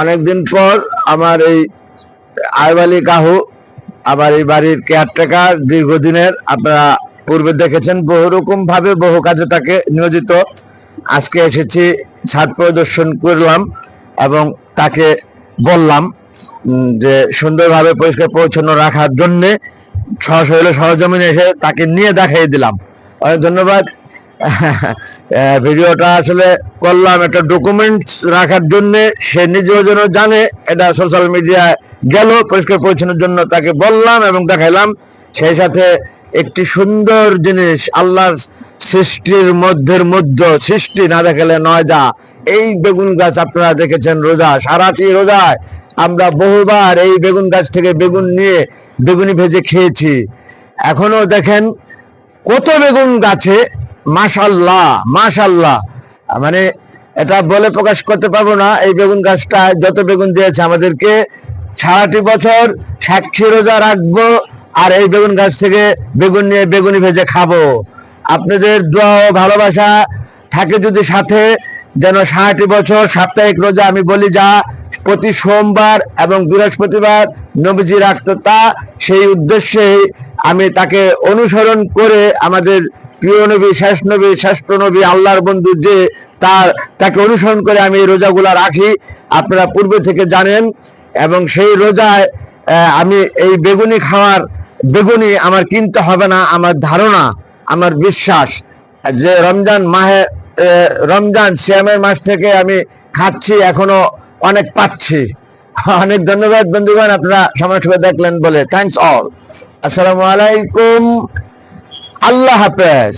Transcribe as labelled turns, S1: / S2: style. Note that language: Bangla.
S1: অনেকদিন পর আমার এই আয়ব আলী কাহু, আমার এই বাড়ির কেয়ারটেকার, দীর্ঘদিনের, আপনারা পূর্বে দেখেছেন বহু রকম ভাবে বহু কাজে তাকে নিয়োজিত। আজকে এসেছি, ছাদ পরিদর্শন করলাম এবং তাকে বললাম যে সুন্দরভাবে পরিষ্কার পরিচ্ছন্ন রাখার জন্যে সশরীরে সরজমিনে এসে তাকে নিয়ে দেখাই দিলাম। অনেক ধন্যবাদ। ভিডিওটা আসলে করলাম একটা ডকুমেন্টস রাখার জন্য, সে নিজেও যেন জানে এটা সোশ্যাল মিডিয়ায় গেল পরিষ্কার পরিচ্ছন্নের জন্য, তাকে বললাম এবং দেখাইলাম। সেই সাথে একটি সুন্দর জিনিস, আল্লাহর সৃষ্টির মধ্যে সৃষ্টি না দেখালে নয় যা, এই বেগুন গাছ আপনারা দেখেছেন রোজা, সারাটি রোজায় আমরা বহুবার এই বেগুন গাছ থেকে বেগুন নিয়ে বেগুনি ভেজে খেয়েছি। এখনো দেখেন কত বেগুন গাছে, মাশাল্লাহ মাশাল্লাহ, মানে এটা বলে প্রকাশ করতে পারবো না। এই বেগুন গাছটা যত বেগুন দিয়েছে আমাদেরকে, সারাটি বছর সাক্ষী রোজা রাখবো আর এই বেগুন গাছ থেকে বেগুন নিয়ে বেগুনি ভেজে খাবো। আপনাদের দোয়া ও ভালোবাসা থাকে যদি সাথে, যেন সারাটি বছর সাপ্তাহিক রোজা আমি বলি যা প্রতি সোমবার এবং বৃহস্পতিবার নবীজি রাখত, তা সেই উদ্দেশ্যে আমি তাকে অনুসরণ করে আমাদের প্রিয় নবী, শ্রেষ্ঠ নবী, আল্লাহর বন্ধু যে, তাকে অনুসরণ করে আমি এই রোজাগুলা রাখি, আপনারা পূর্বে থেকে জানেন। এবং সেই রোজায় আমি এই বেগুনি আমার কিনতে হবে না। আমার ধারণা, আমার বিশ্বাস যে রমজান সিয়ামের মাস থেকে আমি খাচ্ছি, এখনো অনেক পাচ্ছি। অনেক ধন্যবাদ বন্ধুগণ, আপনারা সময় দেখলেন বলে। Thanks all. আসসালামু আলাইকুম, আল্লাহ হাফেজ।